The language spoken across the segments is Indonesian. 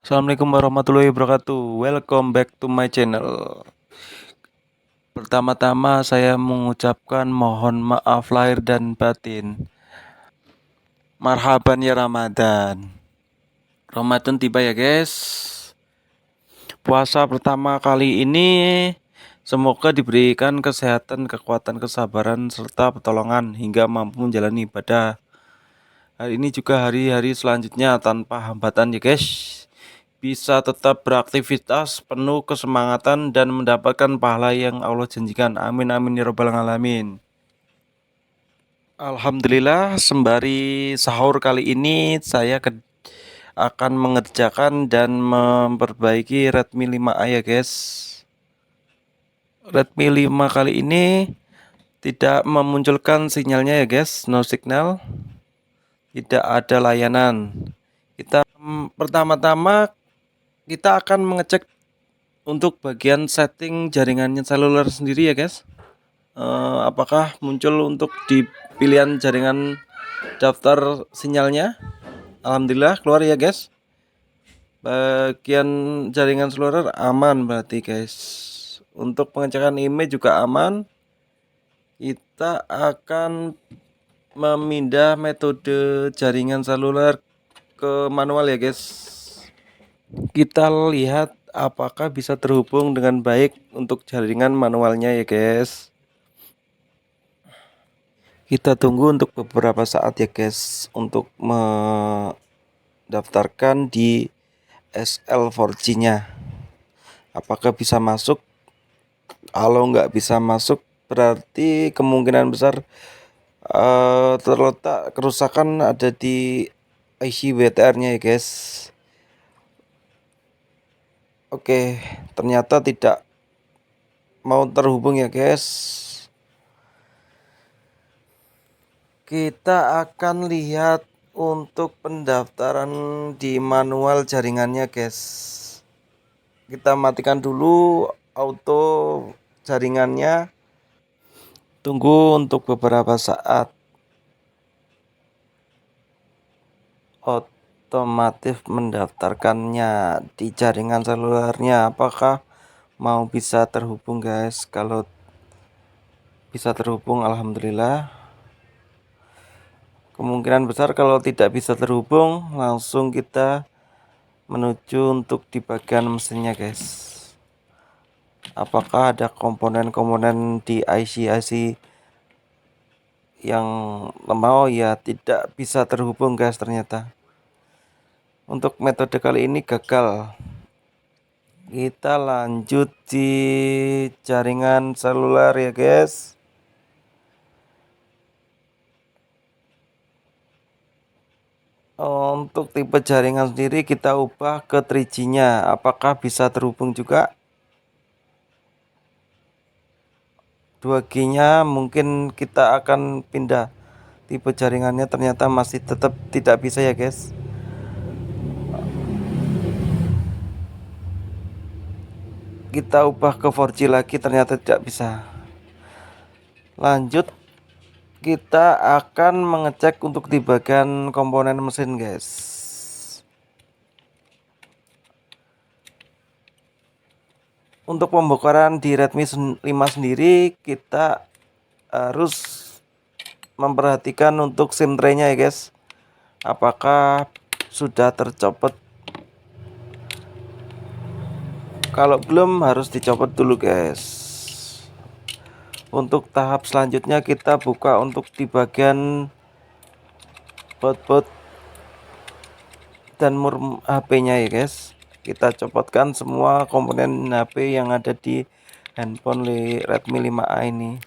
Assalamualaikum warahmatullahi wabarakatuh. Welcome back to my channel. Pertama-tama saya mengucapkan mohon maaf lahir dan batin. Marhaban ya Ramadan. Ramadan tiba ya guys. Puasa pertama kali ini semoga diberikan kesehatan, kekuatan, kesabaran serta pertolongan hingga mampu menjalani ibadah. Hari ini juga hari-hari selanjutnya tanpa hambatan ya guys. Bisa tetap beraktivitas penuh kesemangatan dan mendapatkan pahala yang Allah janjikan. Amin amin ya robbal alamin. Alhamdulillah, sembari sahur kali ini saya akan mengerjakan dan memperbaiki Redmi 5A ya guys. Redmi 5 kali ini tidak memunculkan sinyalnya ya guys, no signal, tidak ada layanan. Pertama-tama kita akan mengecek untuk bagian setting jaringannya seluler sendiri ya guys. Apakah muncul untuk di pilihan jaringan daftar sinyalnya? Alhamdulillah keluar ya guys. Bagian jaringan seluler aman berarti guys. Untuk pengecekan IMEI juga aman. Kita akan memindah metode jaringan seluler ke manual ya guys. Kita lihat apakah bisa terhubung dengan baik untuk jaringan manualnya ya guys. Kita tunggu untuk beberapa saat ya guys untuk mendaftarkan di SL4G nya. Apakah bisa masuk? Kalau nggak bisa masuk berarti kemungkinan besar terletak kerusakan ada di IC WTR nya ya guys. Oke, ternyata tidak mau terhubung ya guys. Kita akan lihat untuk pendaftaran di manual jaringannya guys. Kita matikan dulu auto jaringannya. Tunggu untuk beberapa saat. Otomatis mendaftarkannya di jaringan selulernya. Apakah mau bisa terhubung guys? Kalau bisa terhubung alhamdulillah. Kemungkinan besar kalau tidak bisa terhubung langsung kita menuju untuk di bagian mesinnya guys. Apakah ada komponen-komponen di IC yang lemah? Oh ya, tidak bisa terhubung guys ternyata. Untuk metode kali ini gagal. Kita lanjut di jaringan seluler ya guys. Untuk tipe jaringan sendiri kita ubah ke 3G nya. Apakah bisa terhubung juga? 2G nya mungkin kita akan pindah tipe jaringannya, ternyata masih tetap tidak bisa ya guys. Kita ubah ke 4G lagi, ternyata tidak bisa. Lanjut, kita akan mengecek untuk di bagian komponen mesin guys. Untuk pembongkaran di Redmi 5 sendiri kita harus memperhatikan untuk SIM tray-nya ya guys. Apakah sudah tercopot? Kalau belum harus dicopot dulu guys. Untuk tahap selanjutnya kita buka untuk di bagian baut dan mur HP-nya ya guys. Kita copotkan semua komponen HP yang ada di handphone Redmi 5A ini.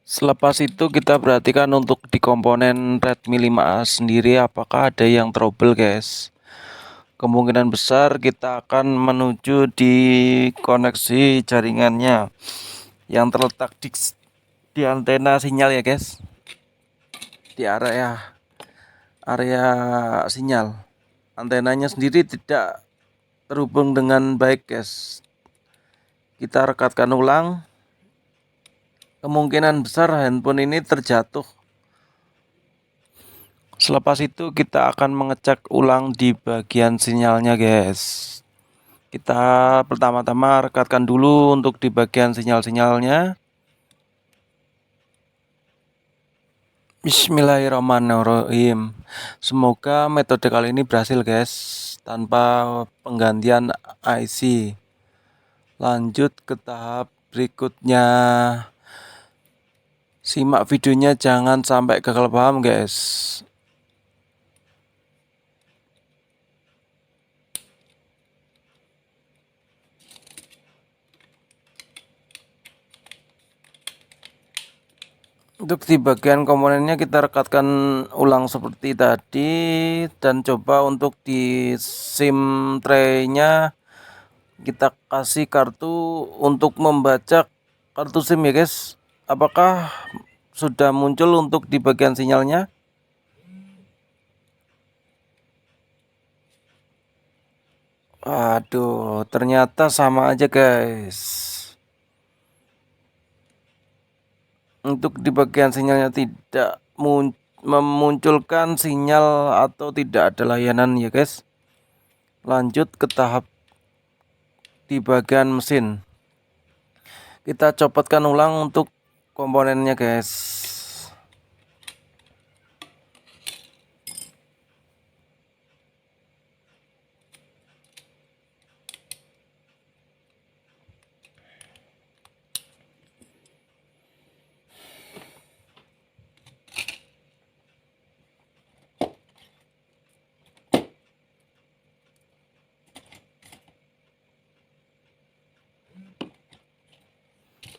Selepas itu kita perhatikan untuk di komponen Redmi 5A sendiri apakah ada yang trouble guys. Kemungkinan besar kita akan menuju di koneksi jaringannya yang terletak di antena sinyal ya guys. Di area sinyal. Antenanya sendiri tidak terhubung dengan baik guys. Kita rekatkan ulang. Kemungkinan besar handphone ini terjatuh. Selepas itu kita akan mengecek ulang di bagian sinyalnya guys. Kita pertama-tama rekatkan dulu untuk di bagian sinyal-sinyalnya. Bismillahirrahmanirrahim. Semoga metode kali ini berhasil guys, tanpa penggantian IC. Lanjut ke tahap berikutnya. Simak videonya, jangan sampai gagal paham guys. Untuk di bagian komponennya kita rekatkan ulang seperti tadi, dan coba untuk di SIM tray-nya kita kasih kartu untuk membaca kartu SIM ya guys. Apakah sudah muncul untuk di bagian sinyalnya? Aduh, ternyata sama aja guys. Untuk di bagian sinyalnya tidak memunculkan sinyal atau tidak ada layanan ya guys. Lanjut ke tahap di bagian mesin. Kita copotkan ulang untuk komponennya guys.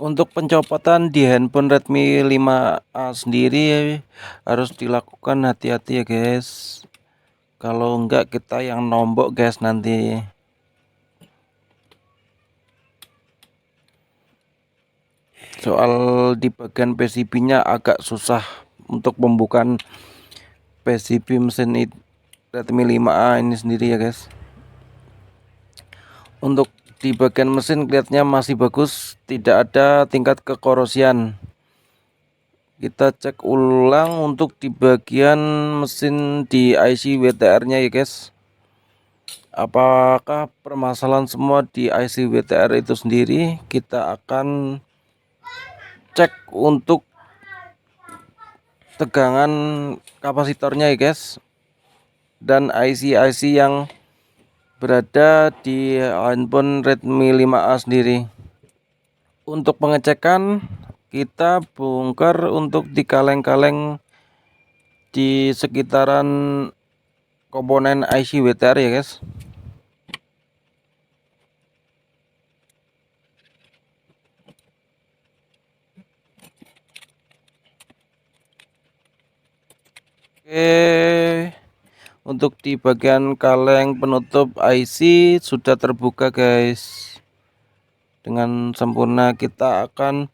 Untuk pencopotan di handphone Redmi 5A sendiri harus dilakukan hati-hati ya guys. Kalau enggak kita yang nombok guys nanti. Soal di bagian PCB-nya agak susah untuk pembukaan PCB mesin Redmi 5A ini sendiri ya guys. Untuk di bagian mesin kelihatannya masih bagus, tidak ada tingkat kekorosian. Kita cek ulang untuk di bagian mesin di IC WTR-nya ya guys. Apakah permasalahan semua di IC WTR itu sendiri? Kita akan cek untuk tegangan kapasitornya ya guys, dan IC-IC yang berada di handphone Redmi 5A sendiri. Untuk pengecekan kita bongkar untuk di kaleng-kaleng di sekitaran komponen IC WTR ya guys. Oke, untuk di bagian kaleng penutup IC sudah terbuka guys dengan sempurna. Kita akan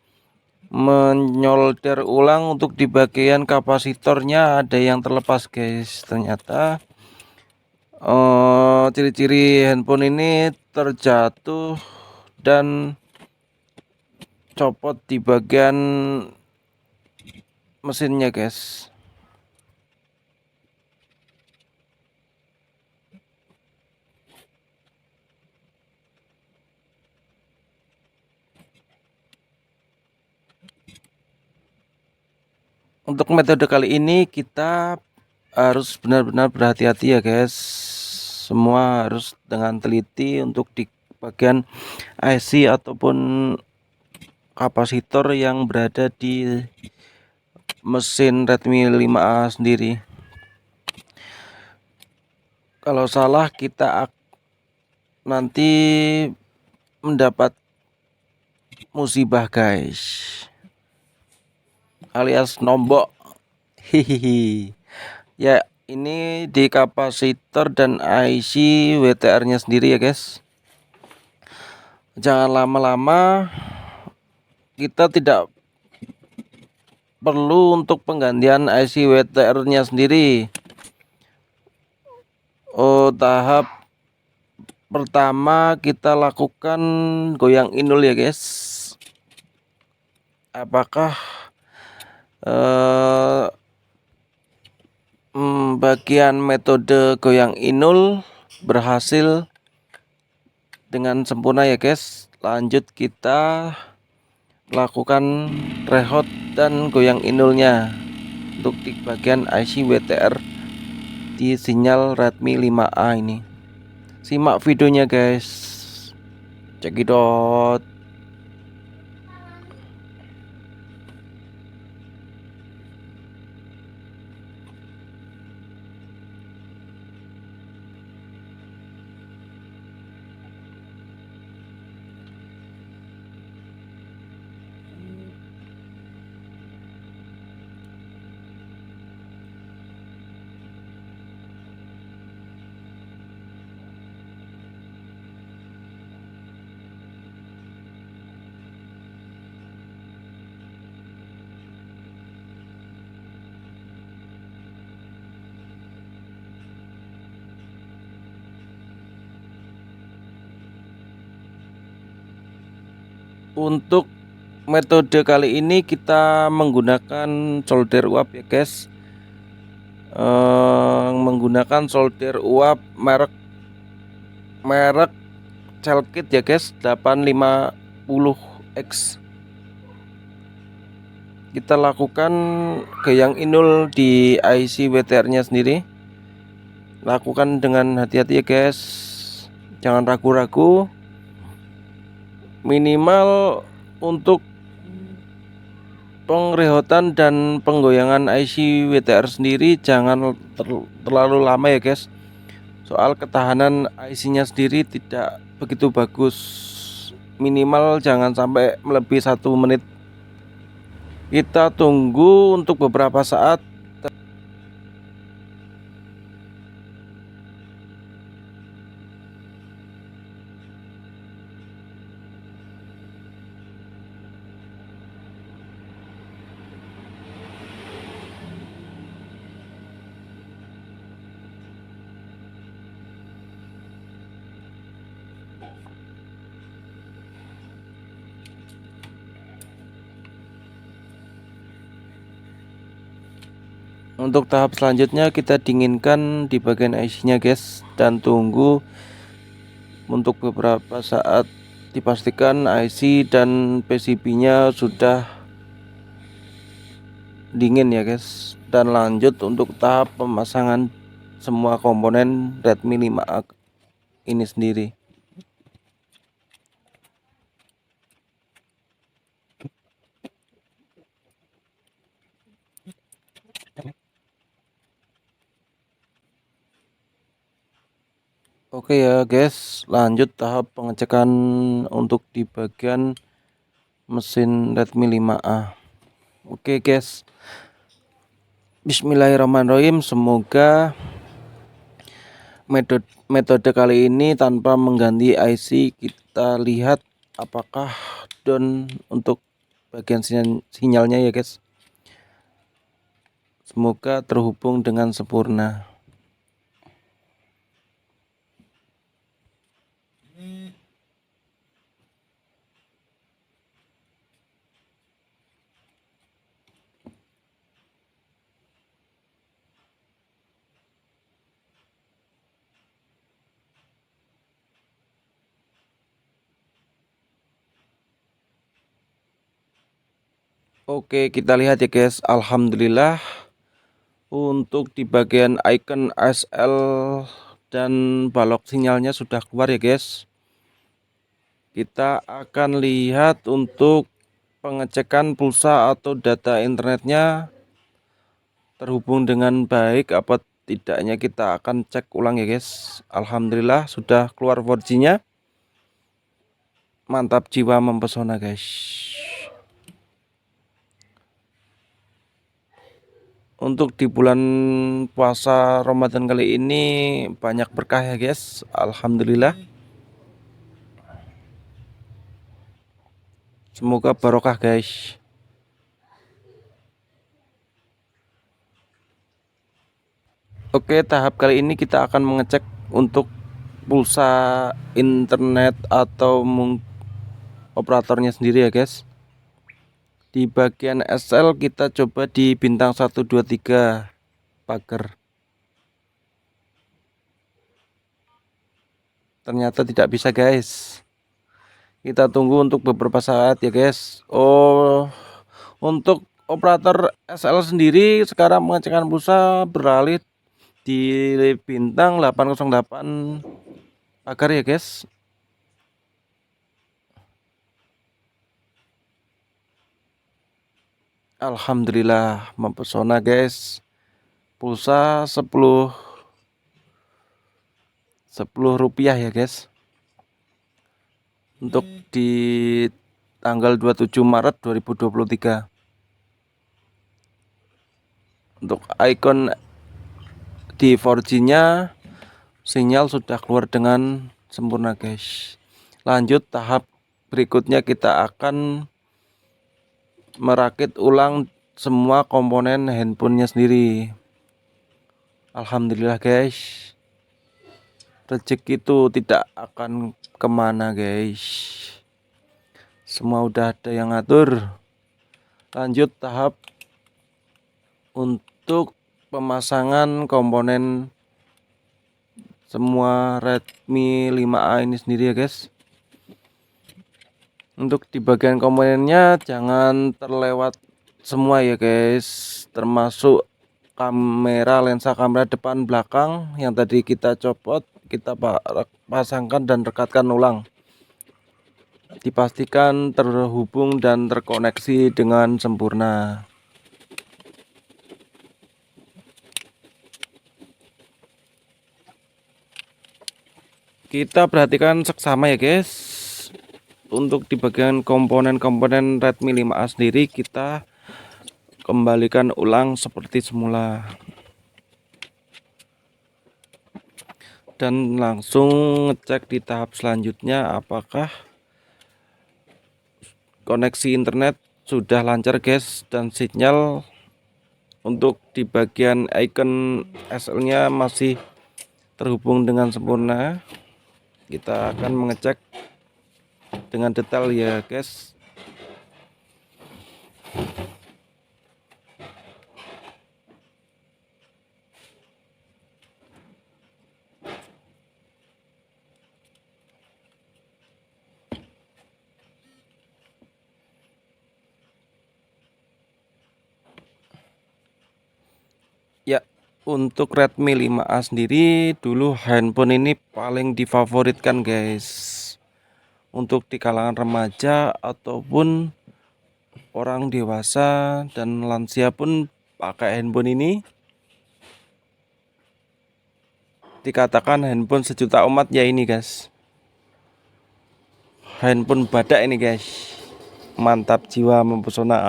menyolder ulang untuk di bagian kapasitornya, ada yang terlepas guys. Ternyata ciri-ciri handphone ini terjatuh dan copot di bagian mesinnya guys. Untuk metode kali ini kita harus benar-benar berhati-hati ya guys. Semua harus dengan teliti untuk di bagian IC ataupun kapasitor yang berada di mesin Redmi 5A sendiri. Kalau salah kita nanti mendapat musibah guys, alias nombok. Hihihi. Ya, ini di kapasitor dan IC WTR-nya sendiri ya guys. Jangan lama-lama, kita tidak perlu untuk penggantian IC WTR-nya sendiri. Tahap pertama kita lakukan goyang inul ya guys. Apakah bagian metode goyang inul berhasil dengan sempurna ya guys. Lanjut kita lakukan rehot dan goyang inulnya untuk di bagian IC WTR di sinyal Redmi 5A ini. Simak videonya guys, cekidot. Untuk metode kali ini kita menggunakan solder uap ya guys. Menggunakan solder uap merek Cellkit ya guys, 850X. Kita lakukan goyang inul di IC WTR nya sendiri. Lakukan dengan hati-hati ya guys, jangan ragu-ragu. Minimal untuk pengrehotan dan penggoyangan IC WTR sendiri jangan terlalu lama ya guys, soal ketahanan IC nya sendiri tidak begitu bagus. Minimal jangan sampai melebihi 1 menit. Kita tunggu untuk beberapa saat. Untuk tahap selanjutnya kita dinginkan di bagian IC nya guys, dan tunggu untuk beberapa saat. Dipastikan IC dan PCB nya sudah dingin ya guys, dan lanjut untuk tahap pemasangan semua komponen Redmi 5A ini sendiri. Oke ya guys, lanjut tahap pengecekan untuk di bagian mesin Redmi 5A. Oke guys, bismillahirrahmanirrahim. Semoga metode kali ini tanpa mengganti IC, kita lihat apakah down untuk bagian sinyalnya ya guys. Semoga terhubung dengan sempurna. Oke, kita lihat ya guys, alhamdulillah untuk di bagian icon SL dan balok sinyalnya sudah keluar ya guys. Kita akan lihat untuk pengecekan pulsa atau data internetnya terhubung dengan baik apa tidaknya. Kita akan cek ulang ya guys. Alhamdulillah sudah keluar 4G nya. Mantap jiwa mempesona guys. Untuk di bulan puasa Ramadan kali ini banyak berkah ya guys, alhamdulillah. Semoga barokah guys. Oke, tahap kali ini kita akan mengecek untuk pulsa internet atau operatornya sendiri ya guys. Di bagian SL kita coba di bintang 123 pagar. ternyata tidak bisa guys. Kita tunggu untuk beberapa saat ya guys. Oh, untuk operator SL sendiri sekarang mengecekkan pulsa beralih di bintang 808 agar ya guys. Alhamdulillah mempesona guys. Pulsa 10 rupiah ya guys. Untuk di tanggal 27 Maret 2023. Untuk icon di 4G-nya sinyal sudah keluar dengan sempurna guys. Lanjut tahap berikutnya, kita akan merakit ulang semua komponen handphonenya sendiri. Alhamdulillah guys, rezeki itu tidak akan kemana guys, semua udah ada yang ngatur. Lanjut tahap untuk pemasangan komponen semua Redmi 5A ini sendiri ya guys. Untuk di bagian komponennya jangan terlewat semua ya guys, termasuk lensa kamera depan belakang yang tadi kita copot, kita pasangkan dan rekatkan ulang. Dipastikan terhubung dan terkoneksi dengan sempurna. Kita perhatikan seksama ya guys. Untuk di bagian komponen-komponen Redmi 5A sendiri kita kembalikan ulang seperti semula. Dan langsung ngecek di tahap selanjutnya apakah koneksi internet sudah lancar guys, dan sinyal untuk di bagian icon SL-nya masih terhubung dengan sempurna. Kita akan mengecek dengan detail ya guys. Ya, untuk Redmi 5A sendiri dulu handphone ini paling difavoritkan guys, untuk di kalangan remaja ataupun orang dewasa dan lansia pun pakai handphone ini. Dikatakan handphone sejuta umat ya ini guys. Handphone badak ini guys. Mantap jiwa mempesona.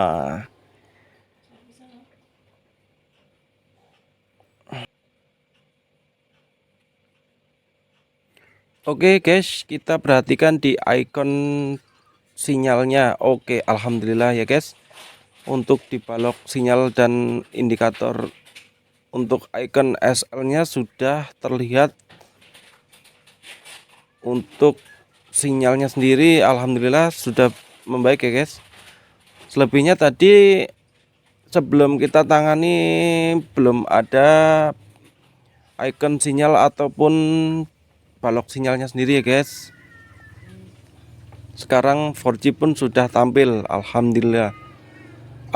Oke guys, kita perhatikan di icon sinyalnya. Oke, alhamdulillah ya guys. Untuk di balok sinyal dan indikator untuk icon SL-nya sudah terlihat. Untuk sinyalnya sendiri alhamdulillah sudah membaik ya guys. Selebihnya tadi sebelum kita tangani belum ada icon sinyal ataupun balok sinyalnya sendiri ya guys. Sekarang 4G pun sudah tampil, alhamdulillah.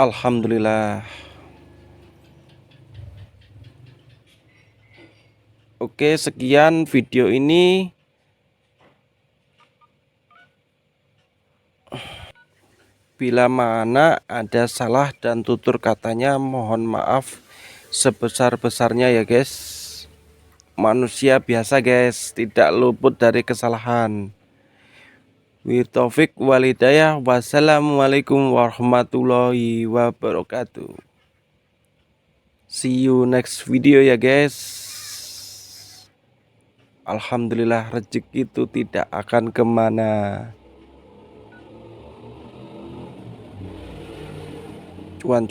Alhamdulillah. Oke, sekian video ini. Bila mana ada salah dan tutur katanya mohon maaf sebesar-besarnya ya guys. Manusia biasa guys, tidak luput dari kesalahan. Taufik walhidayah. Wassalamualaikum warahmatullahi wabarakatuh. See you next video ya guys. Alhamdulillah rezeki itu tidak akan kemana. Cuan.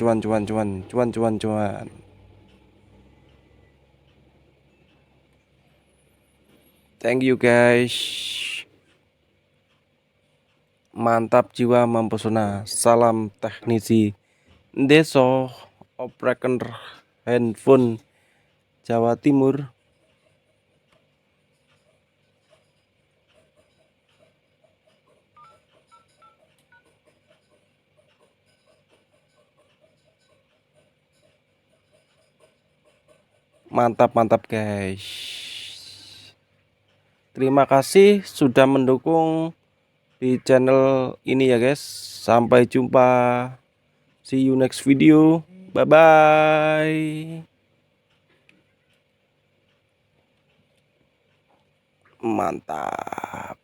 Thank you guys. Mantap jiwa mempesona. Salam teknisi Deso operator handphone Jawa Timur. Mantap guys. Terima kasih sudah mendukung di channel ini ya guys. Sampai jumpa. See you next video. Bye bye. Mantap.